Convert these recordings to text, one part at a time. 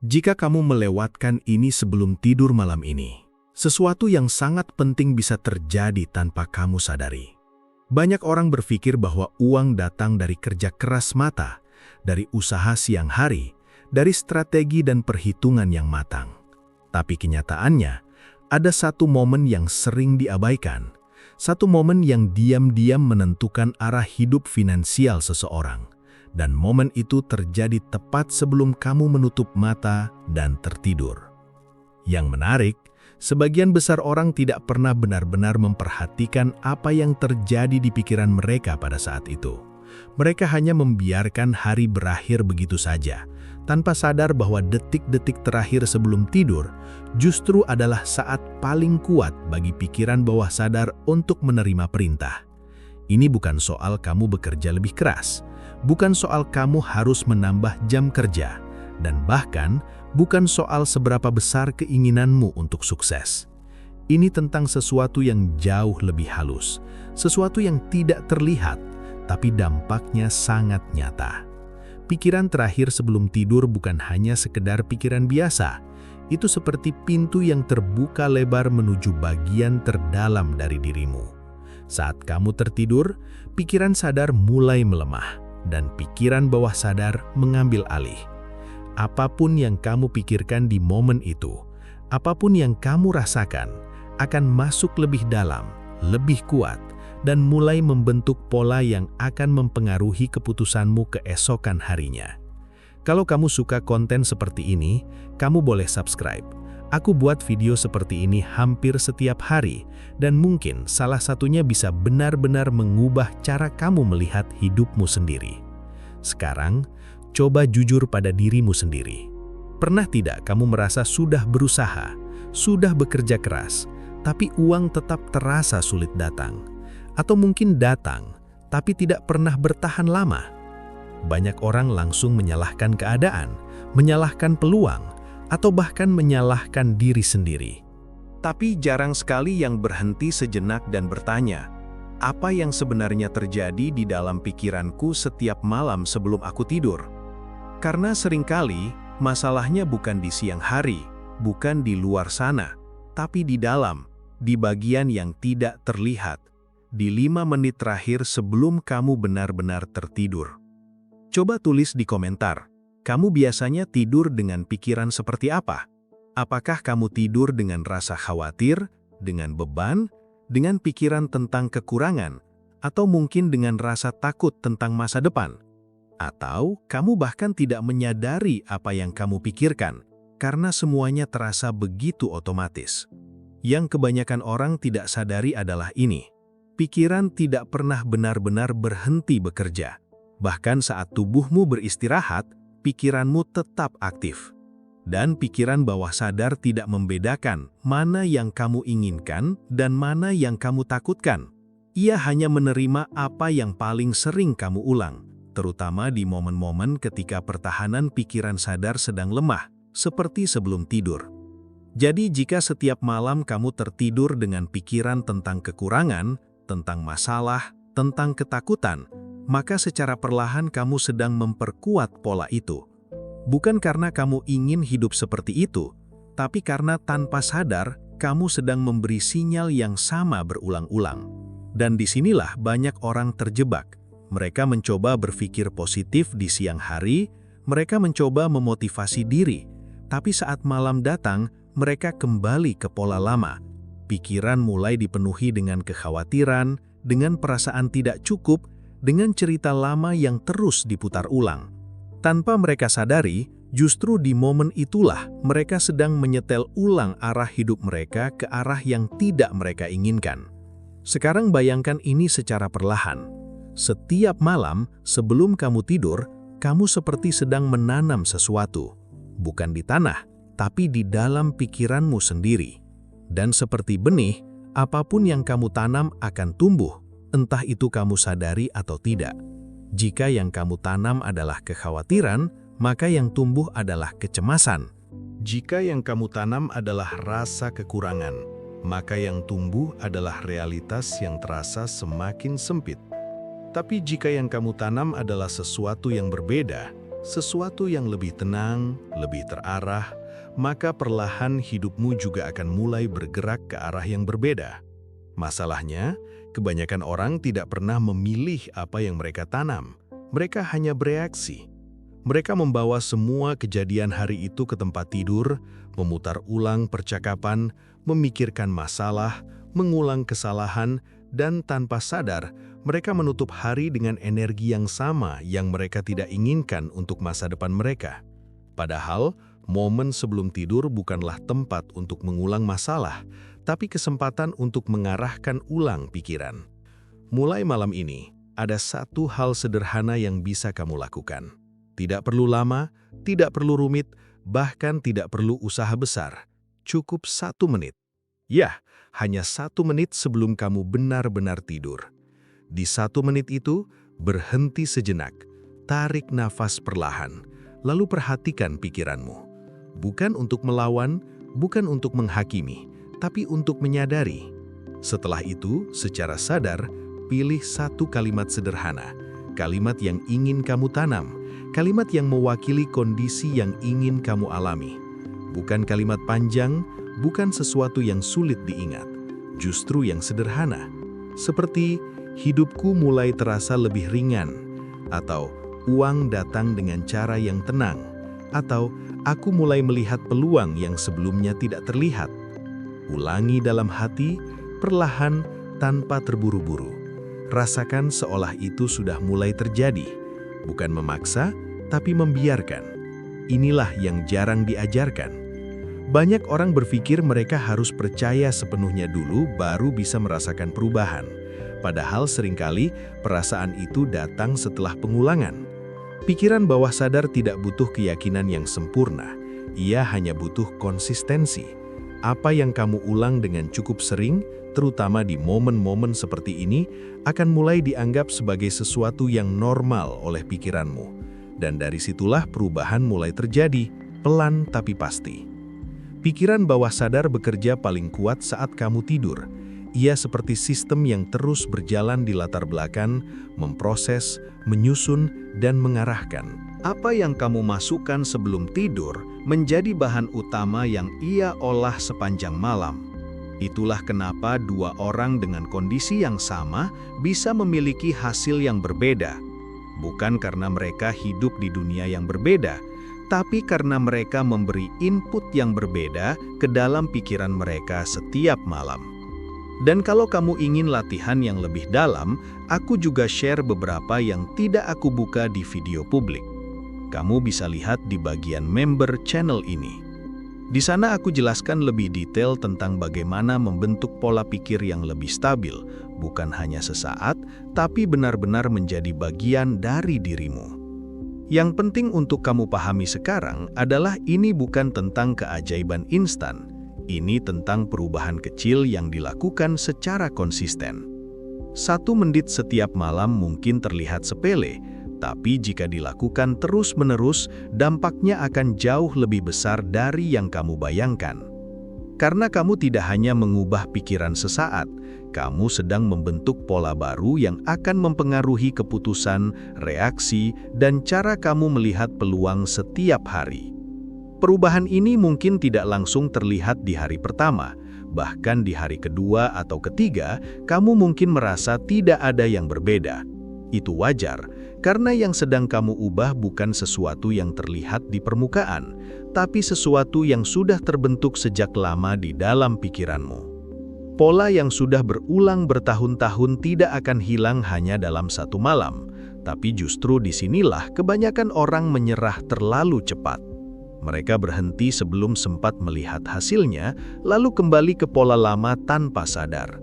Jika kamu melewatkan ini sebelum tidur malam ini, sesuatu yang sangat penting bisa terjadi tanpa kamu sadari. Banyak orang berpikir bahwa uang datang dari kerja keras mata, dari usaha siang hari, dari strategi dan perhitungan yang matang. Tapi kenyataannya, ada satu momen yang sering diabaikan, satu momen yang diam-diam menentukan arah hidup finansial seseorang. Dan momen itu terjadi tepat sebelum kamu menutup mata dan tertidur. Yang menarik, sebagian besar orang tidak pernah benar-benar memperhatikan apa yang terjadi di pikiran mereka pada saat itu. Mereka hanya membiarkan hari berakhir begitu saja, tanpa sadar bahwa detik-detik terakhir sebelum tidur justru adalah saat paling kuat bagi pikiran bawah sadar untuk menerima perintah. Ini bukan soal kamu bekerja lebih keras, bukan soal kamu harus menambah jam kerja, dan bahkan bukan soal seberapa besar keinginanmu untuk sukses. Ini tentang sesuatu yang jauh lebih halus, sesuatu yang tidak terlihat, tapi dampaknya sangat nyata. Pikiran terakhir sebelum tidur bukan hanya sekedar pikiran biasa. Itu seperti pintu yang terbuka lebar menuju bagian terdalam dari dirimu. Saat kamu tertidur, pikiran sadar mulai melemah, dan pikiran bawah sadar mengambil alih. Apapun yang kamu pikirkan di momen itu, apapun yang kamu rasakan, akan masuk lebih dalam, lebih kuat, dan mulai membentuk pola yang akan mempengaruhi keputusanmu keesokan harinya. Kalau kamu suka konten seperti ini, kamu boleh subscribe. Aku buat video seperti ini hampir setiap hari, dan mungkin salah satunya bisa benar-benar mengubah cara kamu melihat hidupmu sendiri. Sekarang, coba jujur pada dirimu sendiri. Pernah tidak kamu merasa sudah berusaha, sudah bekerja keras, tapi uang tetap terasa sulit datang? Atau mungkin datang, tapi tidak pernah bertahan lama? Banyak orang langsung menyalahkan keadaan, menyalahkan peluang, atau bahkan menyalahkan diri sendiri. Tapi jarang sekali yang berhenti sejenak dan bertanya, apa yang sebenarnya terjadi di dalam pikiranku setiap malam sebelum aku tidur? Karena seringkali masalahnya bukan di siang hari, bukan di luar sana, tapi di dalam, di bagian yang tidak terlihat, di 5 menit terakhir sebelum kamu benar-benar tertidur. Coba tulis di komentar. Kamu biasanya tidur dengan pikiran seperti apa? Apakah kamu tidur dengan rasa khawatir, dengan beban, dengan pikiran tentang kekurangan, atau mungkin dengan rasa takut tentang masa depan? Atau kamu bahkan tidak menyadari apa yang kamu pikirkan, karena semuanya terasa begitu otomatis. Yang kebanyakan orang tidak sadari adalah ini. Pikiran tidak pernah benar-benar berhenti bekerja. Bahkan saat tubuhmu beristirahat, pikiranmu tetap aktif. Dan pikiran bawah sadar tidak membedakan mana yang kamu inginkan dan mana yang kamu takutkan. Ia hanya menerima apa yang paling sering kamu ulang, terutama di momen-momen ketika pertahanan pikiran sadar sedang lemah, seperti sebelum tidur. Jadi jika setiap malam kamu tertidur dengan pikiran tentang kekurangan, tentang masalah, tentang ketakutan, maka secara perlahan kamu sedang memperkuat pola itu. Bukan karena kamu ingin hidup seperti itu, tapi karena tanpa sadar, kamu sedang memberi sinyal yang sama berulang-ulang. Dan disinilah banyak orang terjebak. Mereka mencoba berpikir positif di siang hari, mereka mencoba memotivasi diri, tapi saat malam datang, mereka kembali ke pola lama. Pikiran mulai dipenuhi dengan kekhawatiran, dengan perasaan tidak cukup, dengan cerita lama yang terus diputar ulang. Tanpa mereka sadari, justru di momen itulah mereka sedang menyetel ulang arah hidup mereka ke arah yang tidak mereka inginkan. Sekarang bayangkan ini secara perlahan. Setiap malam sebelum kamu tidur, kamu seperti sedang menanam sesuatu. Bukan di tanah, tapi di dalam pikiranmu sendiri. Dan seperti benih, apapun yang kamu tanam akan tumbuh, entah itu kamu sadari atau tidak. Jika yang kamu tanam adalah kekhawatiran, maka yang tumbuh adalah kecemasan. Jika yang kamu tanam adalah rasa kekurangan, maka yang tumbuh adalah realitas yang terasa semakin sempit. Tapi jika yang kamu tanam adalah sesuatu yang berbeda, sesuatu yang lebih tenang, lebih terarah, maka perlahan hidupmu juga akan mulai bergerak ke arah yang berbeda. Masalahnya, kebanyakan orang tidak pernah memilih apa yang mereka tanam. Mereka hanya bereaksi. Mereka membawa semua kejadian hari itu ke tempat tidur, memutar ulang percakapan, memikirkan masalah, mengulang kesalahan, dan tanpa sadar, mereka menutup hari dengan energi yang sama yang mereka tidak inginkan untuk masa depan mereka. Padahal, momen sebelum tidur bukanlah tempat untuk mengulang masalah, tapi kesempatan untuk mengarahkan ulang pikiran. Mulai malam ini, ada satu hal sederhana yang bisa kamu lakukan. Tidak perlu lama, tidak perlu rumit, bahkan tidak perlu usaha besar. Cukup 1 menit. Ya, hanya 1 menit sebelum kamu benar-benar tidur. Di 1 menit itu, berhenti sejenak, tarik nafas perlahan, lalu perhatikan pikiranmu. Bukan untuk melawan, bukan untuk menghakimi, tapi untuk menyadari. Setelah itu, secara sadar, pilih 1 kalimat sederhana, kalimat yang ingin kamu tanam, kalimat yang mewakili kondisi yang ingin kamu alami. Bukan kalimat panjang, bukan sesuatu yang sulit diingat, justru yang sederhana. Seperti, hidupku mulai terasa lebih ringan, atau uang datang dengan cara yang tenang, atau aku mulai melihat peluang yang sebelumnya tidak terlihat. Ulangi dalam hati, perlahan, tanpa terburu-buru. Rasakan seolah itu sudah mulai terjadi, bukan memaksa, tapi membiarkan. Inilah yang jarang diajarkan. Banyak orang berpikir mereka harus percaya sepenuhnya dulu baru bisa merasakan perubahan. Padahal seringkali perasaan itu datang setelah pengulangan. Pikiran bawah sadar tidak butuh keyakinan yang sempurna. Ia hanya butuh konsistensi. Apa yang kamu ulang dengan cukup sering, terutama di momen-momen seperti ini, akan mulai dianggap sebagai sesuatu yang normal oleh pikiranmu. Dan dari situlah perubahan mulai terjadi, pelan tapi pasti. Pikiran bawah sadar bekerja paling kuat saat kamu tidur. Ia seperti sistem yang terus berjalan di latar belakang, memproses, menyusun, dan mengarahkan. Apa yang kamu masukkan sebelum tidur menjadi bahan utama yang ia olah sepanjang malam. Itulah kenapa 2 orang dengan kondisi yang sama bisa memiliki hasil yang berbeda. Bukan karena mereka hidup di dunia yang berbeda, tapi karena mereka memberi input yang berbeda ke dalam pikiran mereka setiap malam. Dan kalau kamu ingin latihan yang lebih dalam, aku juga share beberapa yang tidak aku buka di video publik. Kamu bisa lihat di bagian member channel ini. Di sana aku jelaskan lebih detail tentang bagaimana membentuk pola pikir yang lebih stabil, bukan hanya sesaat, tapi benar-benar menjadi bagian dari dirimu. Yang penting untuk kamu pahami sekarang adalah ini bukan tentang keajaiban instan. Ini tentang perubahan kecil yang dilakukan secara konsisten. 1 menit setiap malam mungkin terlihat sepele, tapi jika dilakukan terus-menerus, dampaknya akan jauh lebih besar dari yang kamu bayangkan. Karena kamu tidak hanya mengubah pikiran sesaat, kamu sedang membentuk pola baru yang akan mempengaruhi keputusan, reaksi, dan cara kamu melihat peluang setiap hari. Perubahan ini mungkin tidak langsung terlihat di hari pertama, bahkan di hari kedua atau ketiga, kamu mungkin merasa tidak ada yang berbeda. Itu wajar, karena yang sedang kamu ubah bukan sesuatu yang terlihat di permukaan, tapi sesuatu yang sudah terbentuk sejak lama di dalam pikiranmu. Pola yang sudah berulang bertahun-tahun tidak akan hilang hanya dalam 1 malam, tapi justru disinilah kebanyakan orang menyerah terlalu cepat. Mereka berhenti sebelum sempat melihat hasilnya, lalu kembali ke pola lama tanpa sadar.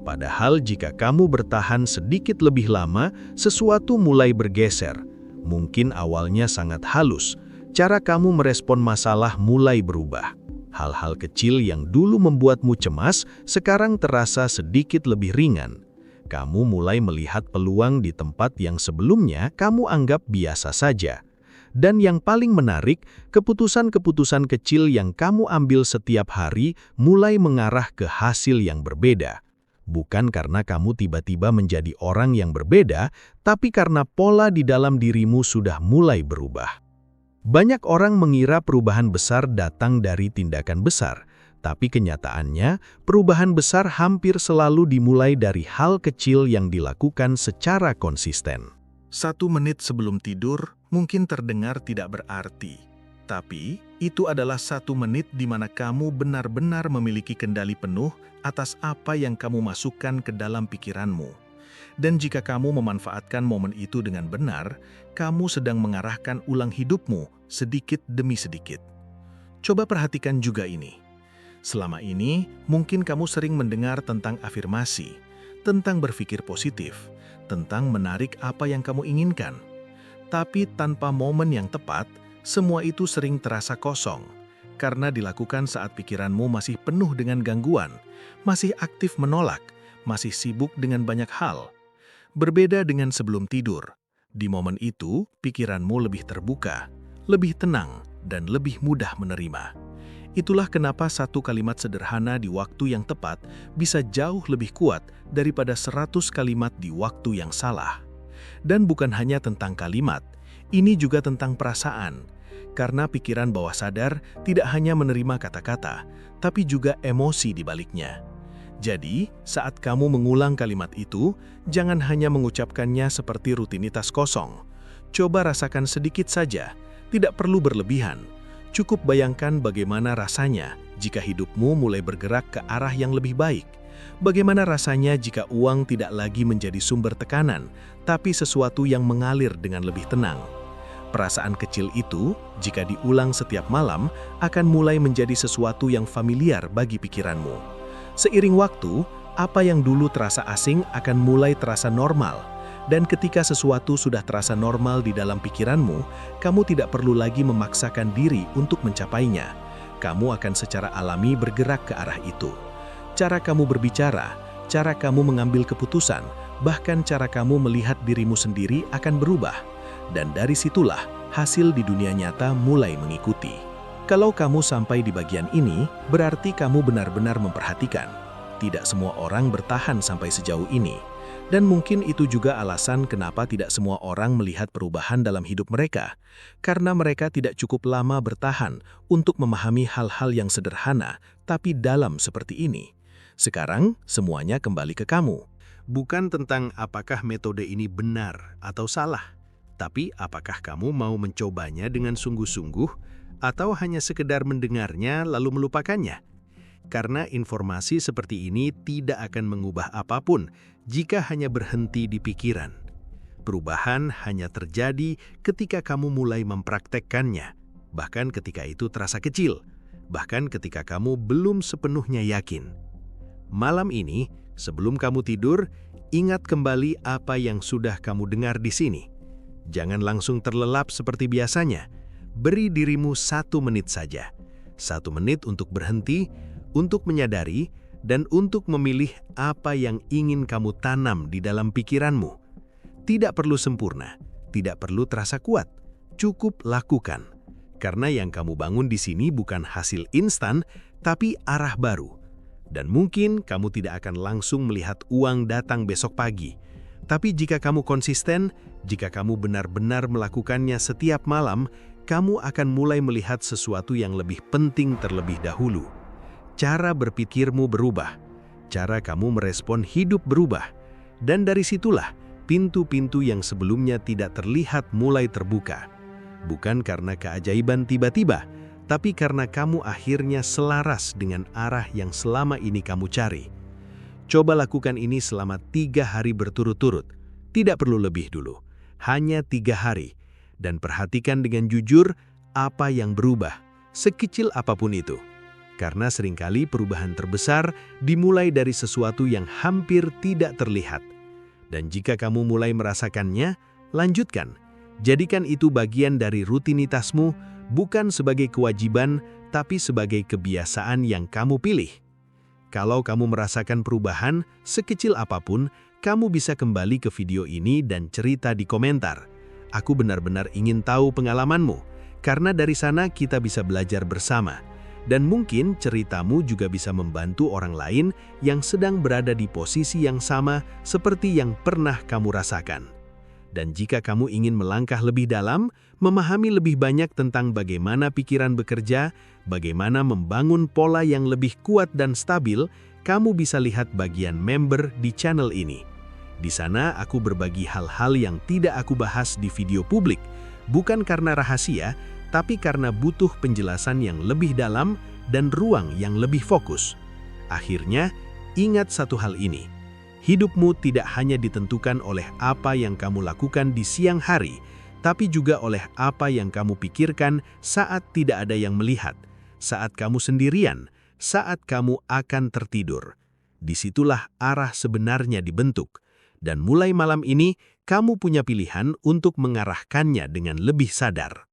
Padahal jika kamu bertahan sedikit lebih lama, sesuatu mulai bergeser. Mungkin awalnya sangat halus, cara kamu merespon masalah mulai berubah. Hal-hal kecil yang dulu membuatmu cemas, sekarang terasa sedikit lebih ringan. Kamu mulai melihat peluang di tempat yang sebelumnya kamu anggap biasa saja. Dan yang paling menarik, keputusan-keputusan kecil yang kamu ambil setiap hari mulai mengarah ke hasil yang berbeda. Bukan karena kamu tiba-tiba menjadi orang yang berbeda, tapi karena pola di dalam dirimu sudah mulai berubah. Banyak orang mengira perubahan besar datang dari tindakan besar, tapi kenyataannya perubahan besar hampir selalu dimulai dari hal kecil yang dilakukan secara konsisten. 1 menit sebelum tidur mungkin terdengar tidak berarti, tapi itu adalah 1 menit di mana kamu benar-benar memiliki kendali penuh atas apa yang kamu masukkan ke dalam pikiranmu. Dan jika kamu memanfaatkan momen itu dengan benar, kamu sedang mengarahkan ulang hidupmu sedikit demi sedikit. Coba perhatikan juga ini. Selama ini, mungkin kamu sering mendengar tentang afirmasi, tentang berpikir positif, tentang menarik apa yang kamu inginkan. Tapi tanpa momen yang tepat, semua itu sering terasa kosong, karena dilakukan saat pikiranmu masih penuh dengan gangguan, masih aktif menolak, masih sibuk dengan banyak hal. Berbeda dengan sebelum tidur, di momen itu pikiranmu lebih terbuka, lebih tenang, dan lebih mudah menerima. Itulah kenapa satu kalimat sederhana di waktu yang tepat bisa jauh lebih kuat daripada 100 kalimat di waktu yang salah. Dan bukan hanya tentang kalimat, ini juga tentang perasaan. Karena pikiran bawah sadar tidak hanya menerima kata-kata, tapi juga emosi di baliknya. Jadi, saat kamu mengulang kalimat itu, jangan hanya mengucapkannya seperti rutinitas kosong. Coba rasakan sedikit saja, tidak perlu berlebihan. Cukup bayangkan bagaimana rasanya jika hidupmu mulai bergerak ke arah yang lebih baik. Bagaimana rasanya jika uang tidak lagi menjadi sumber tekanan, tapi sesuatu yang mengalir dengan lebih tenang. Perasaan kecil itu, jika diulang setiap malam, akan mulai menjadi sesuatu yang familiar bagi pikiranmu. Seiring waktu, apa yang dulu terasa asing akan mulai terasa normal. Dan ketika sesuatu sudah terasa normal di dalam pikiranmu, kamu tidak perlu lagi memaksakan diri untuk mencapainya. Kamu akan secara alami bergerak ke arah itu. Cara kamu berbicara, cara kamu mengambil keputusan, bahkan cara kamu melihat dirimu sendiri akan berubah. Dan dari situlah hasil di dunia nyata mulai mengikuti. Kalau kamu sampai di bagian ini, berarti kamu benar-benar memperhatikan. Tidak semua orang bertahan sampai sejauh ini. Dan mungkin itu juga alasan kenapa tidak semua orang melihat perubahan dalam hidup mereka. Karena mereka tidak cukup lama bertahan untuk memahami hal-hal yang sederhana, tapi dalam seperti ini. Sekarang, semuanya kembali ke kamu. Bukan tentang apakah metode ini benar atau salah, tapi apakah kamu mau mencobanya dengan sungguh-sungguh, atau hanya sekedar mendengarnya lalu melupakannya. Karena informasi seperti ini tidak akan mengubah apapun jika hanya berhenti di pikiran. Perubahan hanya terjadi ketika kamu mulai mempraktekkannya, bahkan ketika itu terasa kecil, bahkan ketika kamu belum sepenuhnya yakin. Malam ini, sebelum kamu tidur, ingat kembali apa yang sudah kamu dengar di sini. Jangan langsung terlelap seperti biasanya. Beri dirimu 1 menit saja. 1 menit untuk berhenti, untuk menyadari, dan untuk memilih apa yang ingin kamu tanam di dalam pikiranmu. Tidak perlu sempurna, tidak perlu terasa kuat. Cukup lakukan. Karena yang kamu bangun di sini bukan hasil instan, tapi arah baru. Dan mungkin kamu tidak akan langsung melihat uang datang besok pagi. Tapi jika kamu konsisten, jika kamu benar-benar melakukannya setiap malam, kamu akan mulai melihat sesuatu yang lebih penting terlebih dahulu. Cara berpikirmu berubah, cara kamu merespon hidup berubah, dan dari situlah pintu-pintu yang sebelumnya tidak terlihat mulai terbuka. Bukan karena keajaiban tiba-tiba, tapi karena kamu akhirnya selaras dengan arah yang selama ini kamu cari. Coba lakukan ini selama 3 hari berturut-turut, tidak perlu lebih dulu, hanya 3 hari. Dan perhatikan dengan jujur apa yang berubah, sekecil apapun itu. Karena seringkali perubahan terbesar dimulai dari sesuatu yang hampir tidak terlihat. Dan jika kamu mulai merasakannya, lanjutkan. Jadikan itu bagian dari rutinitasmu, bukan sebagai kewajiban, tapi sebagai kebiasaan yang kamu pilih. Kalau kamu merasakan perubahan, sekecil apapun, kamu bisa kembali ke video ini dan cerita di komentar. Aku benar-benar ingin tahu pengalamanmu, karena dari sana kita bisa belajar bersama. Dan mungkin ceritamu juga bisa membantu orang lain yang sedang berada di posisi yang sama seperti yang pernah kamu rasakan. Dan jika kamu ingin melangkah lebih dalam, memahami lebih banyak tentang bagaimana pikiran bekerja, bagaimana membangun pola yang lebih kuat dan stabil, kamu bisa lihat bagian member di channel ini. Di sana aku berbagi hal-hal yang tidak aku bahas di video publik, bukan karena rahasia, tapi karena butuh penjelasan yang lebih dalam dan ruang yang lebih fokus. Akhirnya, ingat satu hal ini. Hidupmu tidak hanya ditentukan oleh apa yang kamu lakukan di siang hari, tapi juga oleh apa yang kamu pikirkan saat tidak ada yang melihat, saat kamu sendirian, saat kamu akan tertidur. Disitulah arah sebenarnya dibentuk. Dan mulai malam ini, kamu punya pilihan untuk mengarahkannya dengan lebih sadar.